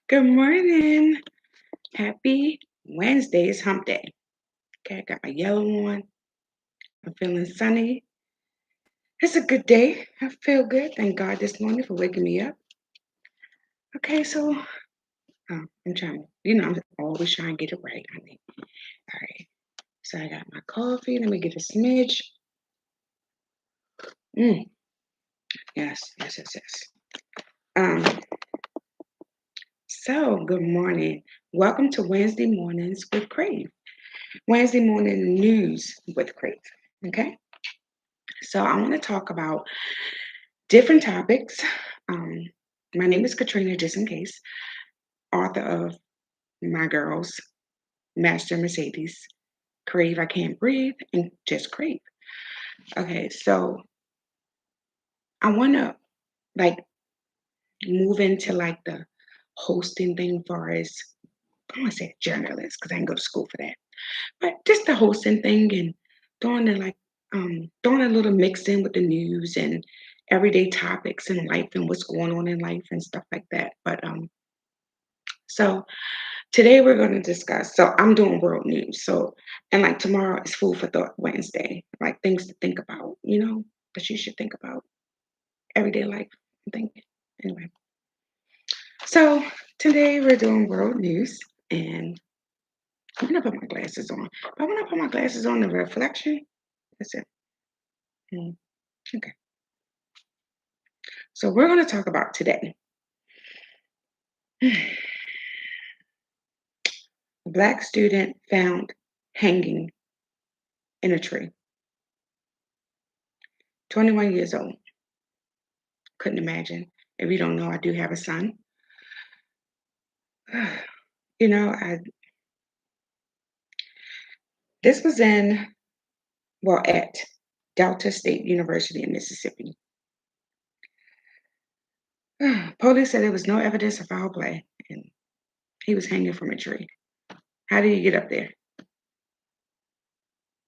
Good morning. Happy Wednesday. It's hump day. Okay, I got my yellow on. I'm feeling sunny. It's a good day. I feel good. Thank God this morning for waking me up. Okay, so I'm trying, I'm always trying to get it right, honey. All right. So I got my coffee. Let me get a smidge. Mm, yes, yes, yes, yes. Um, so good morning. Welcome to Wednesday mornings with Crave. Wednesday morning news with Crave. Okay. So I want to talk about different topics. Um, my name is Katrina, just in case, author of My Girls, Master Mercedes, Crave I Can't Breathe, and Just Crave. Okay, so I want to like move into like the hosting thing for as I want to say journalist because I didn't go to school for that, but just the hosting thing and doing the doing a little mix in with the news and everyday topics in life and what's going on in life and stuff like that. So today we're going to discuss. So I'm doing world news. So and like tomorrow is food for thought Wednesday, like things to think about, that you should think about everyday life and think. Anyway, so today we're doing world news, and I'm gonna put my glasses on. But I want to put my glasses on the reflection. That's it. Mm, okay. So we're going to talk about today. Black student found hanging in a tree. 21 years old. Couldn't imagine. If you don't know, I do have a son. You know, I this was at Delta State University in Mississippi. Police said there was no evidence of foul play, and he was hanging from a tree. How do you get up there?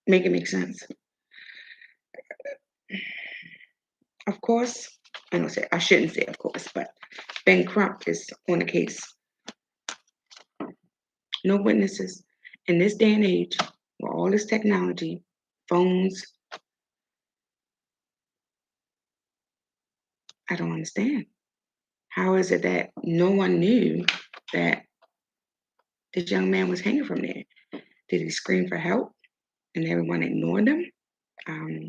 Make it make sense. Of course, I shouldn't say of course, but Ben Crump is on the case. No witnesses in this day and age with all this technology, phones. I don't understand. How is it that no one knew that this young man was hanging from there? Did he scream for help and everyone ignored him? Um,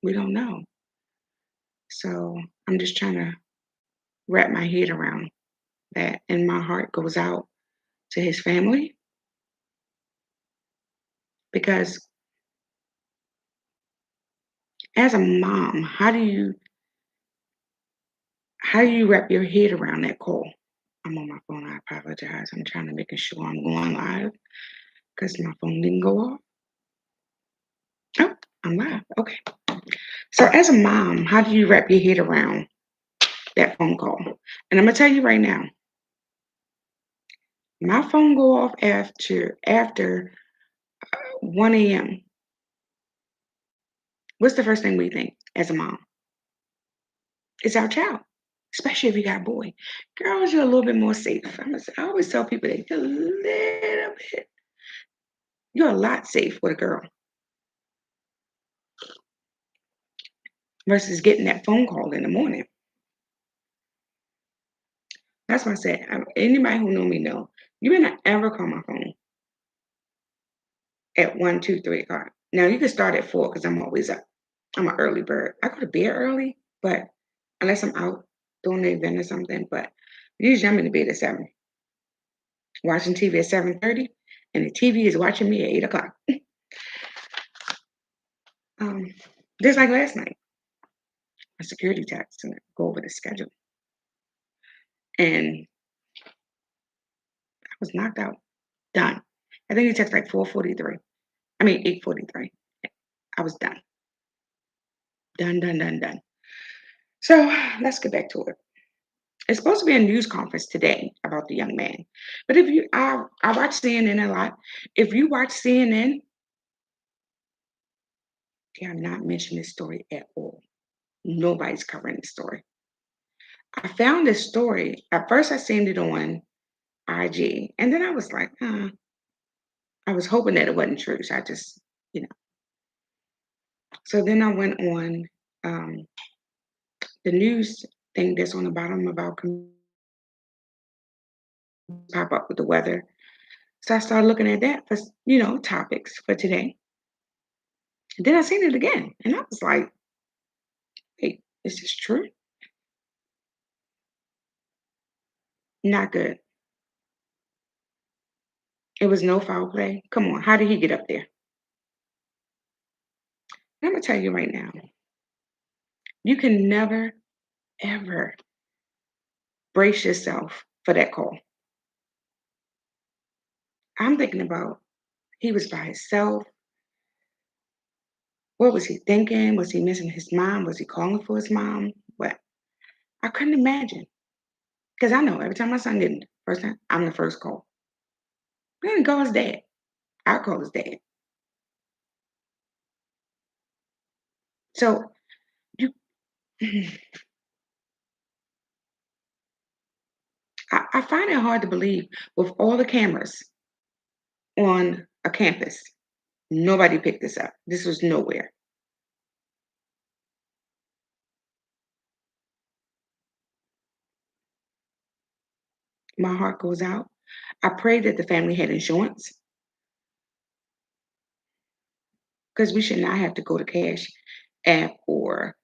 we don't know. So I'm just trying to wrap my head around that, and my heart goes out to his family because as a mom, how do you wrap your head around that call? I'm on my phone. I apologize. I'm trying to make sure I'm going live because my phone didn't go off. Oh, I'm live. Okay. So as a mom, how do you wrap your head around that phone call? And I'm gonna tell you right now, my phone go off after 1 a.m. What's the first thing we think as a mom? It's our child, especially if you got a boy. Girls, you're a little bit more safe. I always tell people that you're a little bit, you're a lot safe with a girl versus getting that phone call in the morning. That's why I said, anybody who know me know, you may not ever call my phone at 1, 2, 3 o'clock. Now you can start at 4 because I'm always up. I'm an early bird. I go to bed early, but unless I'm out doing an event or something, but usually I'm in the bed at 7, watching TV at 7:30, and the TV is watching me at 8 o'clock. Um, just like last night, a security text and go over the schedule. And I was knocked out, done. I think he texted like 4:43. I mean 8:43. I was done. Done, done, done, done. So let's get back to it. It's supposed to be a news conference today about the young man. But if you I watch CNN a lot. If you watch CNN, they are not mentioning this story at all. Nobody's covering this story. I found this story. At first I seen it on IG. And then I was like, I was hoping that it wasn't true. So I just, you know. So then I went on um, the news thing that's on the bottom about pop up with the weather. So I started looking at that for, topics for today. Then I seen it again. And I was like, wait, is this true? Not good. It was no foul play. Come on, how did he get up there? I'm gonna tell you right now, you can never, ever brace yourself for that call. I'm thinking about he was by himself. What was he thinking? Was he missing his mom? Was he calling for his mom? What? I couldn't imagine. Because I know every time my son gets first time, I'm the first call. Then call his dad. I'll call his dad. So you I find it hard to believe with all the cameras on a campus. Nobody picked this up. This was nowhere. My heart goes out. I pray that the family had insurance because we should not have to go to Cash App or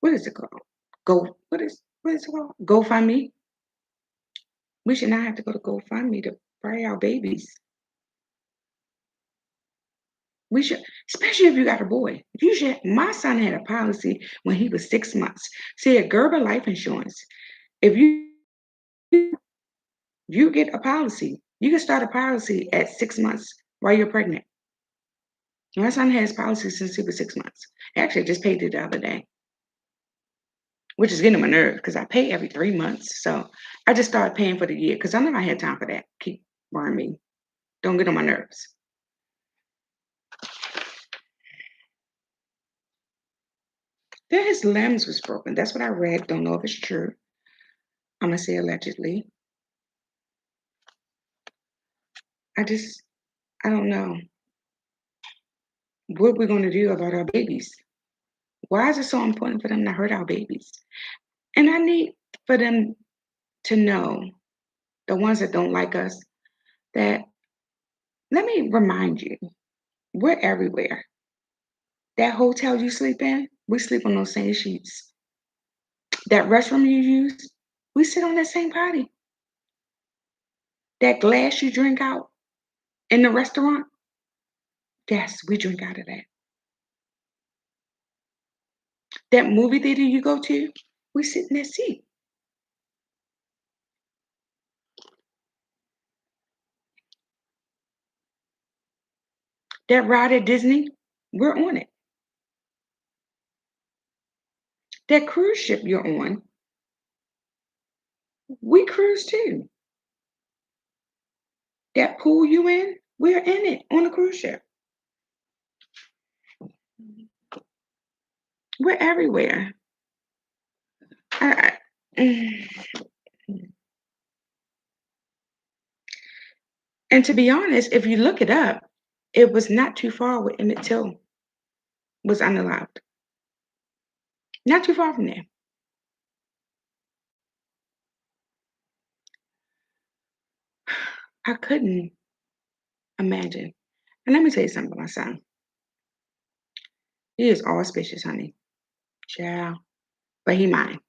what is it called? What is it called? GoFundMe. We should not have to go to GoFundMe to bury our babies. We should, especially if you got a boy. You should. My son had a policy when he was 6 months. See, a Gerber life insurance. If you get a policy, you can start a policy at 6 months while you're pregnant. My son has policy since he was 6 months. Actually, I just paid it the other day, which is getting on my nerves because I pay every 3 months. So I just started paying for the year because I know I had time for that. Keep worrying me. Don't get on my nerves. That his limbs was broken. That's what I read. Don't know if it's true. I'm gonna say allegedly. I I don't know what we're gonna do about our babies. Why is it so important for them to hurt our babies? And I need for them to know, the ones that don't like us, that let me remind you, we're everywhere. That hotel you sleep in, we sleep on those same sheets. That restroom you use, we sit on that same potty. That glass you drink out in the restaurant, yes, we drink out of that. That movie theater you go to, we sit in that seat. That ride at Disney, we're on it. That cruise ship you're on, we cruise too. That pool you in, we're in it on a cruise ship. We're everywhere. I- and to be honest, if you look it up, it was not too far where Emmett Till was unalived. Not too far from there. I couldn't imagine. And let me tell you something about my son. He is auspicious, honey. Child. But he mine.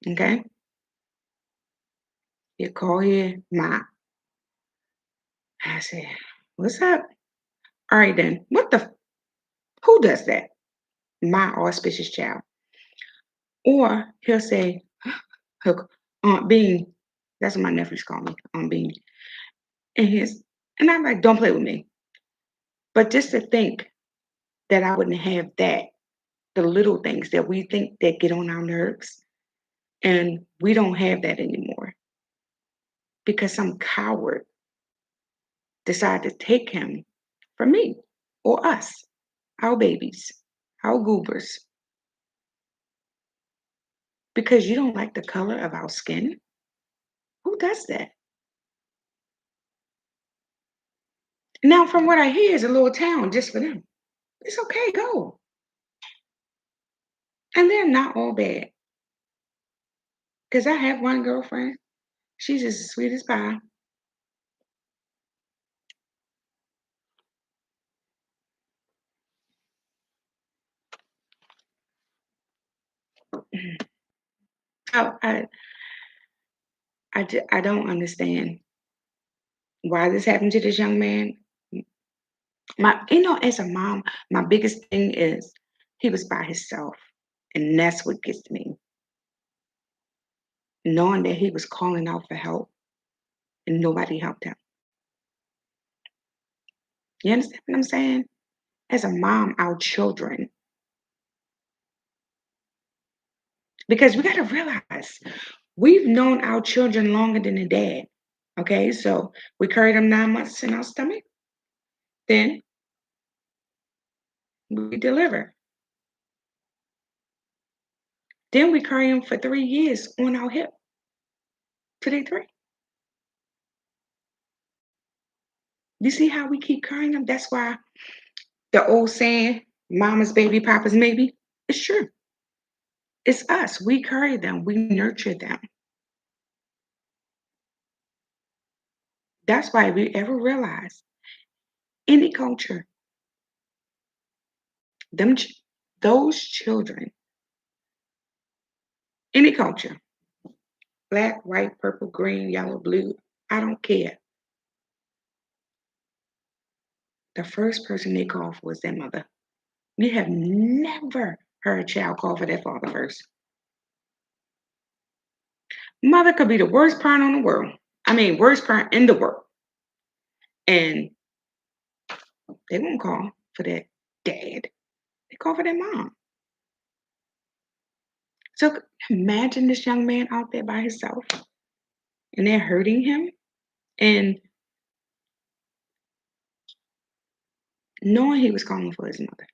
Okay? He call here, mine. I said, what's up? All right then. Who does that? My auspicious child. Or he'll say, Hook, Aunt Bean. That's what my nephews call me, Aunt Bean. And I'm like, don't play with me. But just to think that I wouldn't have that, the little things that we think that get on our nerves, and we don't have that anymore because some coward decided to take him from me or us, our babies, our goobers, because you don't like the color of our skin. Who does that? Now, from what I hear, is a little town just for them. It's okay, go. And they're not all bad. Because I have one girlfriend. She's just as sweet as pie. Oh, I don't understand why this happened to this young man. As a mom, my biggest thing is he was by himself. And that's what gets me. Knowing that he was calling out for help and nobody helped him. You understand what I'm saying? As a mom, our children, because we got to realize we've known our children longer than the dad. Okay, so we carried them 9 months in our stomach, then we deliver. Then we carry them for 3 years on our hip till they three. You see how we keep carrying them? That's why the old saying, mama's baby, papa's maybe, it's true. It's us. We carry them, we nurture them. That's why we ever realize any culture, them those children, any culture, black, white, purple, green, yellow, blue, I don't care. The first person they call for is their mother. You have never heard a child call for their father first. Mother could be the worst parent on the world. I mean, worst parent in the world. And they won't call for their dad. They call for their mom. So imagine this young man out there by himself and they're hurting him and knowing he was calling for his mother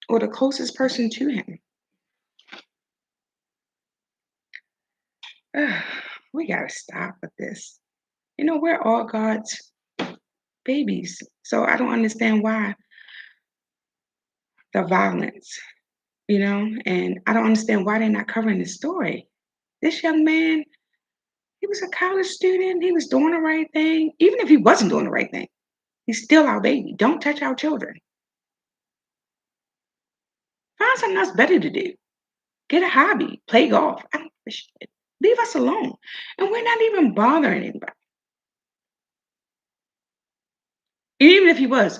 or the closest person to him. Ugh, we got to stop with this. We're all God's babies. So I don't understand why the violence, and I don't understand why they're not covering the story. This young man, he was a college student. He was doing the right thing. Even if he wasn't doing the right thing, he's still our baby. Don't touch our children. Find something else better to do. Get a hobby. Play golf. I don't give a shit. Leave us alone. And we're not even bothering anybody. Even if he was,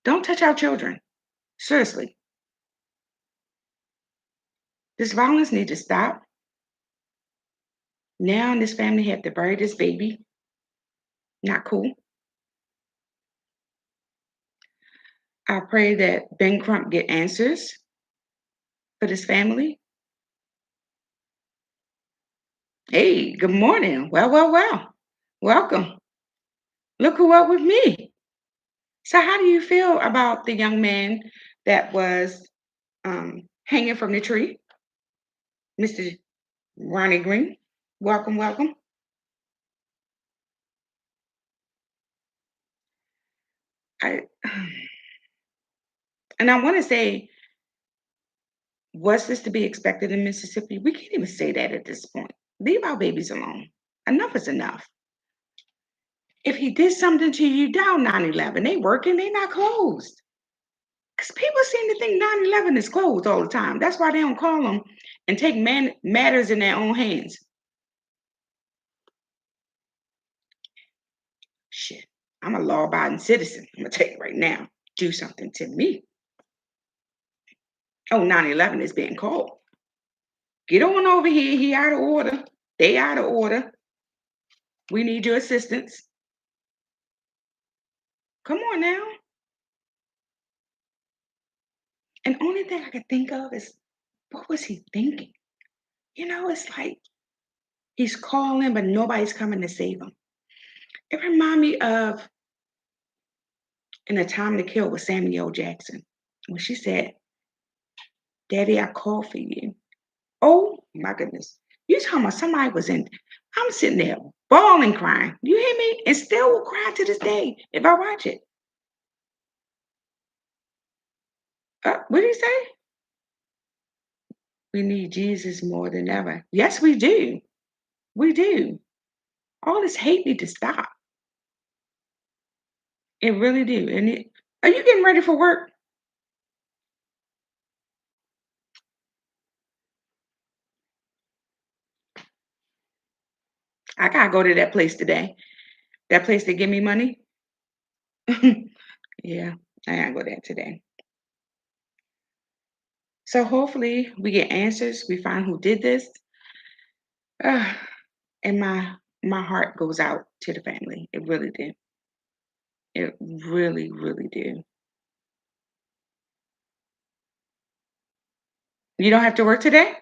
don't touch our children. Seriously. This violence needs to stop. Now this family have to bury this baby. Not cool. I pray that Ben Crump get answers for this family. Hey, good morning. Well, well, well. Welcome. Look who up with me. So, how do you feel about the young man that was hanging from the tree, Mr. Ronnie Green? Welcome, welcome. I and I want to say, was this to be expected in Mississippi? We can't even say that at this point. Leave our babies alone. Enough is enough. If he did something to you down 9/11, they working, they not closed. Because people seem to think 9/11 is closed all the time. That's why they don't call them and take matters in their own hands. Shit, I'm a law abiding citizen. I'm going to tell you right now. Do something to me. Oh, 9/11 is being called. Get on over here. He out of order. They out of order. We need your assistance. Come on now. And only thing I could think of is what was he thinking? It's like he's calling, but nobody's coming to save him. It reminds me of In A Time to Kill with Samuel Jackson when she said, Daddy, I called for you. Oh my goodness. You talking about somebody was in, I'm sitting there bawling, crying. You hear me? And still will cry to this day if I watch it. What did he say? We need Jesus more than ever. Yes, we do. We do. All this hate need to stop. It really do. Are you getting ready for work? I gotta go to that place today. That place that give me money. Yeah, I gotta go there today. So hopefully we get answers. We find who did this. Uh, and my heart goes out to the family. It really did. It really, really did. You don't have to work today?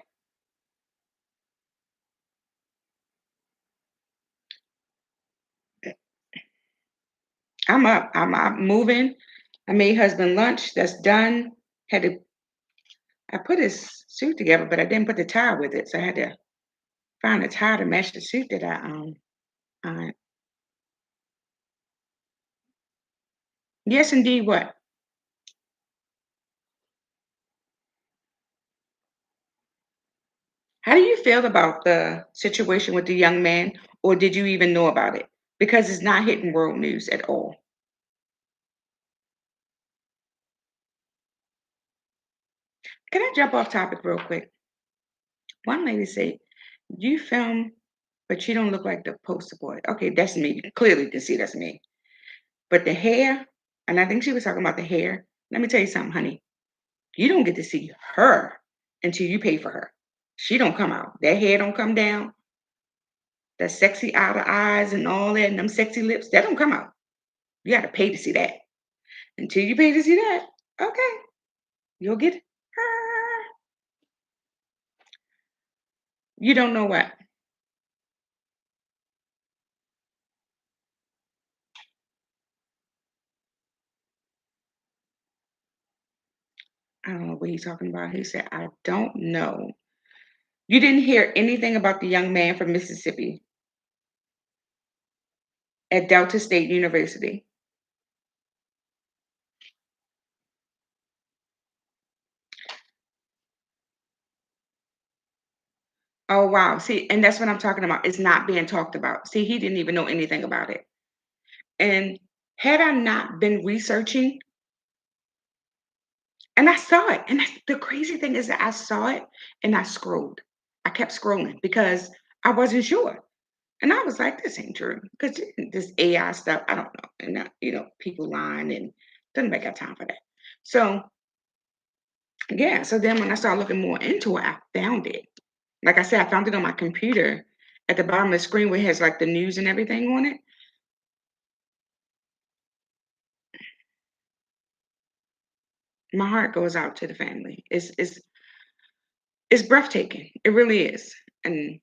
I'm up. I'm moving. I made husband lunch. That's done. Had to I put his suit together, but I didn't put the tie with it. So I had to find a tie to match the suit that I yes indeed what? How do you feel about the situation with the young man, or did you even know about it? Because it's not hitting world news at all. Can I jump off topic real quick? One lady said, "You film, but you don't look like the poster boy." Okay, that's me. You clearly can see that's me. But the hair, and I think she was talking about the hair. Let me tell you something, honey. You don't get to see her until you pay for her. She don't come out. That hair don't come down. That sexy outer eyes and all that, and them sexy lips, that don't come out. You got to pay to see that. Until you pay to see that, okay, you'll get her. You don't know what. I don't know what he's talking about. He said, I don't know. You didn't hear anything about the young man from Mississippi at Delta State University. Oh, wow. See, and that's what I'm talking about. It's not being talked about. See, he didn't even know anything about it. And had I not been researching, and I saw it, and the crazy thing is that I saw it and I scrolled. I kept scrolling because I wasn't sure. And I was like, this ain't true. Because this AI stuff, I don't know. And, people lying and doesn't make got time for that. So, yeah. So then when I started looking more into it, I found it. Like I said, I found it on my computer at the bottom of the screen where it has like the news and everything on it. My heart goes out to the family. It's breathtaking. It really is. And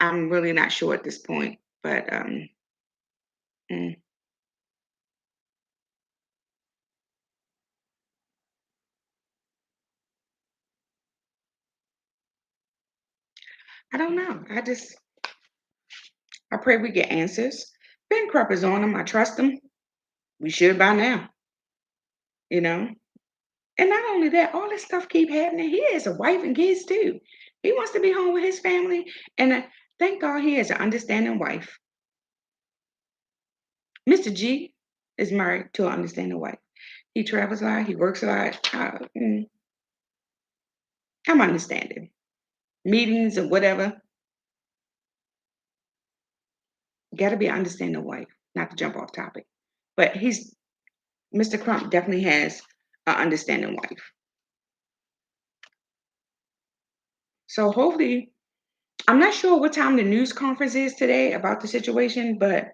I'm really not sure at this point. But mm, I don't know. I pray we get answers. Ben Crump is on him. I trust him. We should by now, you know. And not only that, all this stuff keep happening. He has a wife and kids too. He wants to be home with his family, and thank God he has an understanding wife. Mr. G is married to an understanding wife. He travels a lot. He works a lot. I'm understanding meetings or whatever. Got to be an understanding wife. Not to jump off topic, but Mr. Crump definitely has an understanding wife. So hopefully, I'm not sure what time the news conference is today about the situation, but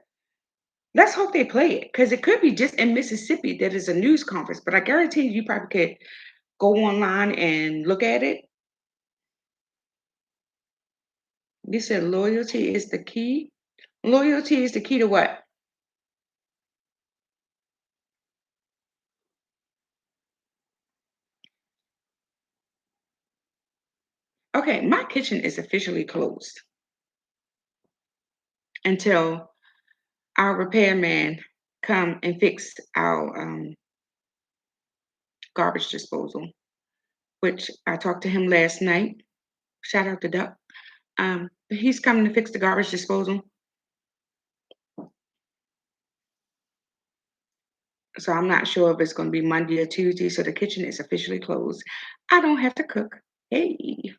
let's hope they play it because it could be just in Mississippi that is a news conference. But I guarantee you probably could go online and look at it. You said loyalty is the key. Loyalty is the key to what? Okay, my kitchen is officially closed until our repairman come and fix our garbage disposal, which I talked to him last night. Shout out to Duck. He's coming to fix the garbage disposal. So I'm not sure if it's going to be Monday or Tuesday. So the kitchen is officially closed. I don't have to cook. Hey.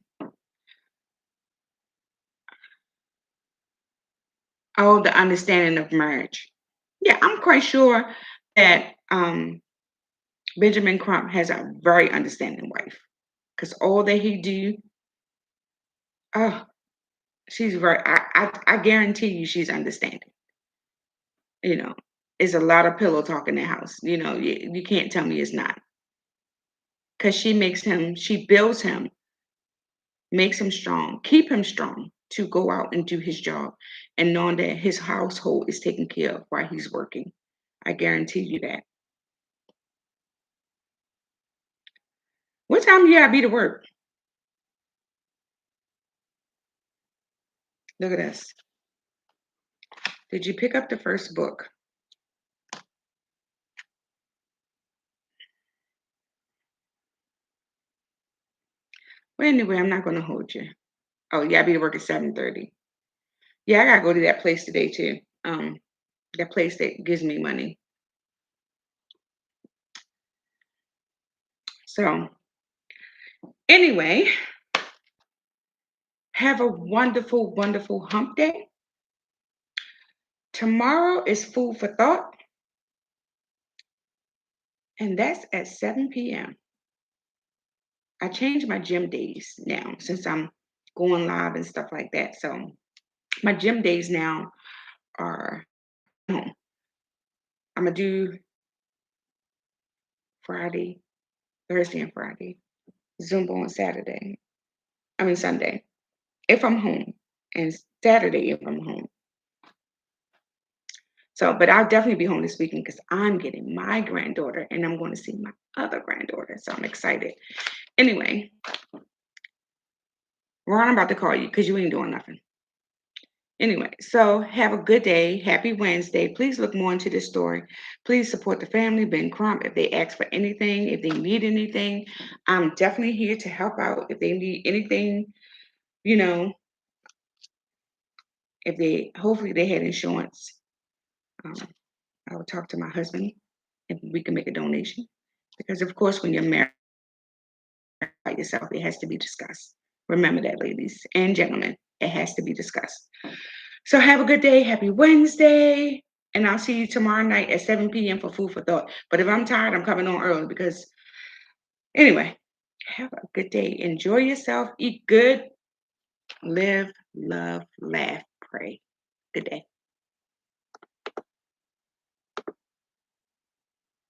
Oh, the understanding of marriage. Yeah, I'm quite sure that Benjamin Crump has a very understanding wife because all that he do, oh, she's very. I guarantee you, she's understanding. You know, it's a lot of pillow talk in the house. You can't tell me it's not because she makes him, she builds him, makes him strong, keep him strong to go out and do his job, and knowing that his household is taken care of while he's working. I guarantee you that. What time do you gotta be to work? Look at this. Did you pick up the first book? Well, anyway, I'm not gonna hold you. Oh, yeah, I be to work at 7:30. Yeah, I gotta go to that place today too. That place that gives me money. So anyway, have a wonderful, wonderful hump day. Tomorrow is food for thought, and that's at 7 p.m. I changed my gym days now since I'm going live and stuff like that. So my gym days now are home. I'm gonna do Friday, Thursday, and Friday. Zumba on Saturday. I mean Sunday if I'm home, and Saturday if I'm home. So, but I'll definitely be home this weekend because I'm getting my granddaughter and I'm going to see my other granddaughter. So I'm excited. Anyway, Ron, I'm about to call you because you ain't doing nothing. Anyway, so have a good day. Happy Wednesday. Please look more into this story. Please support the family, Ben Crump. If they ask for anything, if they need anything, I'm definitely here to help out. If they need anything, you know, if they hopefully they had insurance. Um, I will talk to my husband if we can make a donation. Because of course, when you're married by yourself, it has to be discussed. Remember that, ladies and gentlemen, it has to be discussed. So have a good day. Happy Wednesday. And I'll see you tomorrow night at 7 p.m. for food for thought. But if I'm tired, I'm coming on early because anyway, have a good day. Enjoy yourself. Eat good. Live, love, laugh, pray. Good day.